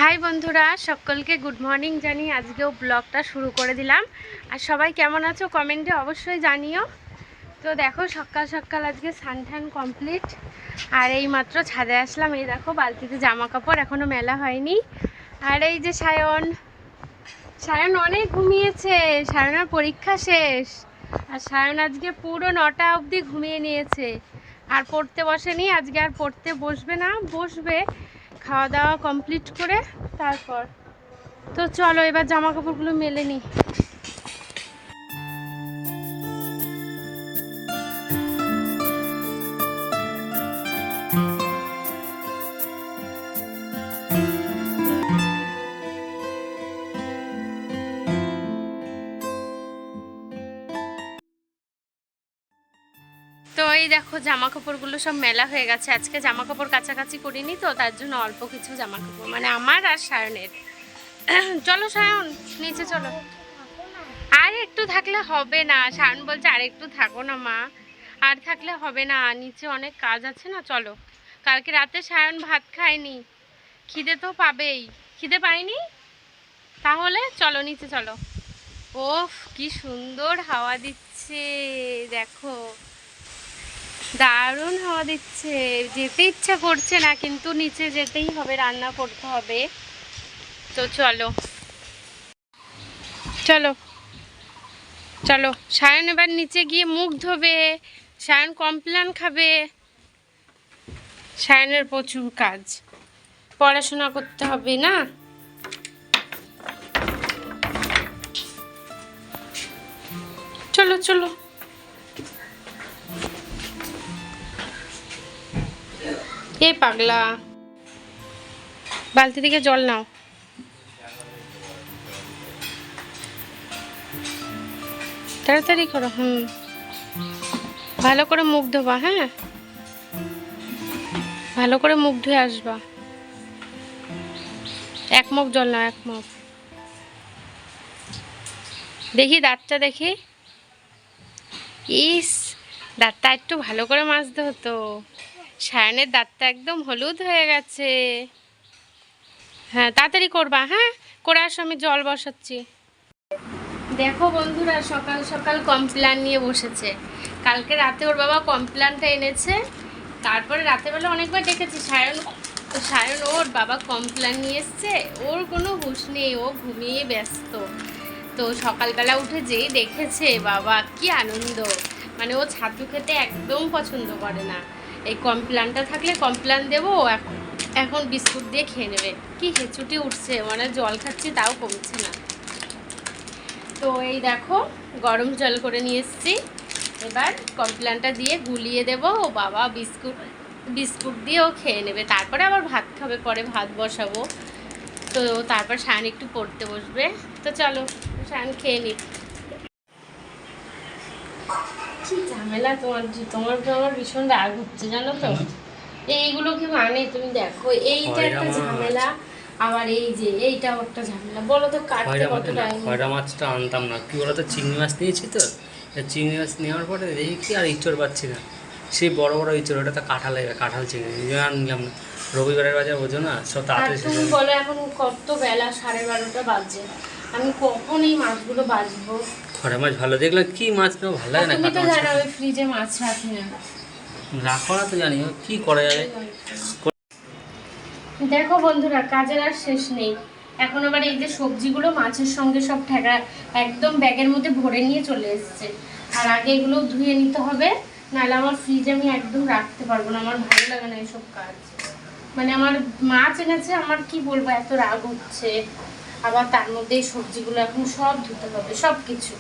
High বন্ধুরা, সকলকে good morning জানিয়ে আজকেও ব্লগটা শুরু করে দিলাম। আর সবাই কেমন আছো কমেন্টে অবশ্যই জানিও। তো দেখো সকাল সকাল আজকে স্নান কমপ্লিট, আর এই মাত্র ছাদে আসলাম। এই দেখো বালতিতে জামা কাপড় এখনও মেলা হয়নি। আর এই যে সায়ন অনেক ঘুমিয়েছে, সায়নের পরীক্ষা শেষ। আর সায়ন আজকে পুরো 9টা অবধি ঘুমিয়ে নিয়েছে, আর পড়তে বসেনি আজকে। আর পড়তে বসবে না, বসবে খাওয়া দাওয়া কমপ্লিট করে তারপর। তো চলো এবার জামা কাপড়গুলো মেলে নিই। তো এই দেখো জামা কাপড়গুলো সব মেলা হয়ে গেছে। আজকে জামা কাপড় কাছাকাছি করিনি, তো তার জন্য অল্প কিছু জামা কাপড়, মানে আমার আর সায়নের। চলো সায়ন নিচে চলো। আর একটু থাকলে হবে না, সায়ন বলছে আর একটু থাকো না মা, আর থাকলে হবে না, নিচে অনেক কাজ আছে না। চলো, কালকে রাতে সায়ন ভাত খায়নি, খিদে তো পাবেই। খিদে পাইনি তাহলে চলো নিচে চলো। ওফ কি সুন্দর হাওয়া দিচ্ছে দেখো, দারুণ হাওয়া দিচ্ছে। যেতে ইচ্ছা করছে না, কিন্তু নিচে যেতেই হবে, রান্না করতে হবে। তো চলো চলো চলো, সায়ন এবার নিচে গিয়ে মুখ ধোবে, সায়ন কমপ্লেন খাবে। সায়নের প্রচুর কাজ, পড়াশোনা করতে হবে না। চলো চলো, এ পাগলা, বালতি থেকে জল নাও। তাড়াতাড়ি করো। ভালো করে মুখ ধোবা, হ্যাঁ ভালো করে মুখ ধুয়ে আসবা। এক মুখ জল নাও, এক মুখ। দেখি দাঁতটা দেখি। ইস, দাঁতটা একটু ভালো করে মাজতে হতো। সায়নের দাঁতটা একদম হলুদ হয়ে গেছে। হ্যাঁ তাড়াতাড়ি করবা, হ্যাঁ করে আসো, আমি জল বসাচ্ছি। দেখো বন্ধুরা, সকাল সকাল কমপ্ল্যান নিয়ে বসেছে। কালকে রাতে ওর বাবা কমপ্ল্যানটা এনেছে, তারপরে রাতেবেলা অনেকবার ডেকেছি সায়ন ওর বাবা কমপ্ল্যান নিয়ে এসছে, ওর কোনো হুঁশ নেই, ও ঘুমিয়ে ব্যস্ত। তো সকালবেলা উঠে যেই দেখেছে, বাবা কি আনন্দ। মানে ও ছাতু খেতে একদম পছন্দ করে না, এই কমপ্ল্যানটা থাকলে কমপ্ল্যান দেবো, এখন বিস্কুট দিয়ে খেয়ে নেবে। কি হেঁচুটি উঠছে, মানে জল খাচ্ছি তাও কমছে না। তো এই দেখো গরম জল করে নিয়ে এসেছি, এবার কমপ্ল্যানটা দিয়ে গুলিয়ে দেবো। ও বাবা বিস্কুট দিয়ে ও খেয়ে নেবে, তারপরে আবার ভাত খাবে, পরে ভাত বসাবো। তো তারপর সায়ন একটু পড়তে বসবে। তো চলো সায়ন খেয়ে নি। কি ঝামেলা তোমার তো আমার ভীষণ রাগ হচ্ছে জানো তো। এইগুলো কি মানে তুমি দেখো, এইটা একটা ঝামেলা, আবার এই যে এইটাও একটা ঝামেলা। বলো তো কাটতে কত টাইম। খয়রা মাছটা আনতাম না, কি বলতো চিংড়ি মাছ নিয়েছি, তো চিংড়ি মাছ নেওয়ার পরে দেখি আর ইঁচড় পাচ্ছি না। সেই বড় বড় ইঁচড়, ওটা তো কাঁঠাল চিংড়ি আর নিলাম না। রবিবারের বাজার বোঝো না, সব তাড়াতাড়ি। তুমি বলো এখন কত বেলা, 12:30 বাজে, আমি কখন এই মাছগুলো বাজবো। খয়রা মাছ ভালো দেখলে কি মাছ নেওয়া ভালো লাগে না। তুমি তো জানো ওই ফ্রিজে মাছ রাখি না। রাখো না তো জানি, কি করা যাবে। দেখো বন্ধুরা, কাজের আর শেষ নেই। এখন আবার এই যে সবজিগুলো মাছের সঙ্গে সব ঠেকা একদম ব্যাগের মধ্যে ভরে নিয়ে চলে এসছে। আর আগে এগুলো ধুয়ে নিতে হবে, নাহলে আমার ফ্রিজে আমি একদম রাখতে পারবো না। আমার ভালো লাগে না এসব কাজ। মানে আমার মাছ এনেছে, আমার কি বলবো, এত রাগ হচ্ছে। আবার তার মধ্যে এই সবজিগুলো এখন সব ধুতে হবে, সব কিছু।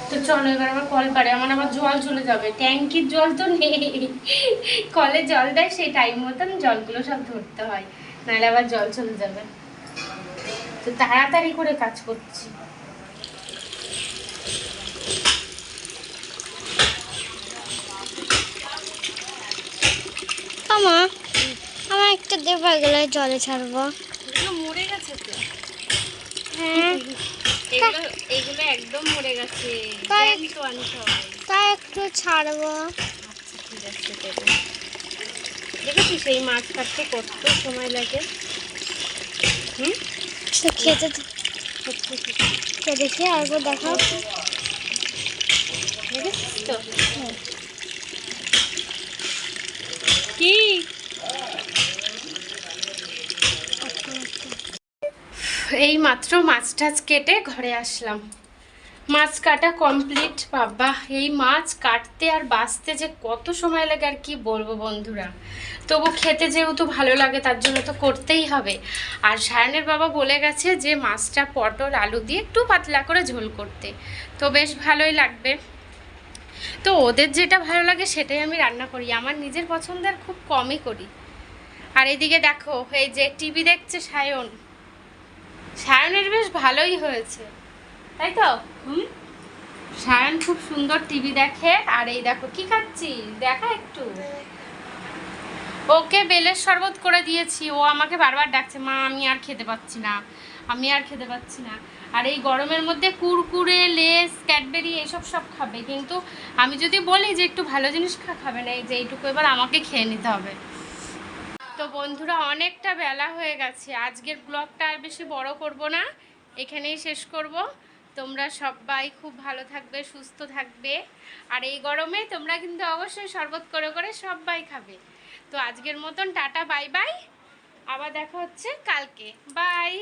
তো চলো এবার আমার কল পারে, আমার আবার জল চলে যাবে, ট্যাঙ্কির জল তো নেই, কলে জল দেয় সেই টাইম মতন জলগুলো সব ধরতে হয়, নাহলে আবার জল চলে যাবে। তো তাড়াতাড়ি করে কাজ করছি। আমার একটা দেবা গেলে জলে ছাড়বো। মরে গেছে তো। হ্যাঁ এইগুলো একদম মরে গেছে, তাই একটু ছাড়বো। ঠিক আছে দেখেছিস এই মাছ কাটতে কত সময় লাগে। হুম তো খেতে তো দেখি আরেকবার দেখাও। দেখেছিস তো কি এই মাত্র মাছ টাছ কেটে ঘরে আসলাম। মাছ কাটা কমপ্লিট। বাবা এই মাছ কাটতে আর বাছতে যে কত সময় লাগে আর কি বলবো বন্ধুরা। তবু খেতে যেহেতু ভালো লাগে তার জন্য তো করতেই হবে। আর সায়নের বাবা বলে গেছে যে মাছটা পটল আলু দিয়ে একটু পাতলা করে ঝোল করতে, তো বেশ ভালোই লাগবে। তো ওদের যেটা ভালো লাগে সেটাই আমি রান্না করি, আমার নিজের পছন্দের খুব কমই করি। আর এদিকে দেখো এই যে টিভি দেখছে সায়ন, সায়নের বেশ ভালোই হয়েছে তাই তো। সায়ন খুব সুন্দর টিভি দেখে। আর এই দেখো কি খাচ্ছি দেখা একটু, ওকে বেলের শরবত করে দিয়েছি, ও আমাকে বারবার ডাকছে মা আমি আর খেতে পাচ্ছি না, আমি আর খেতে পাচ্ছি না। আর এই গরমের মধ্যে কুরকুরে লেস ক্যাডবেরি এসব সব খাবে, কিন্তু আমি যদি বলি যে একটু ভালো জিনিস খাবে না, এই যে এইটুকু এবার আমাকে খেয়ে নিতে হবে। তো বন্ধুরা অনেকটা বেলা হয়ে গেছে, আজকের ব্লগটা আর বেশি বড় করব না, এখানেই শেষ করব। তোমরা সবাই খুব ভালো থাকবে, সুস্থ থাকবে। আর এই গরমে তোমরা কিন্তু অবশ্যই শরবত করে করে সবাই খাবে। তো আজকের মতন টাটা বাই বাই, আবার দেখা হচ্ছে কালকে, বাই।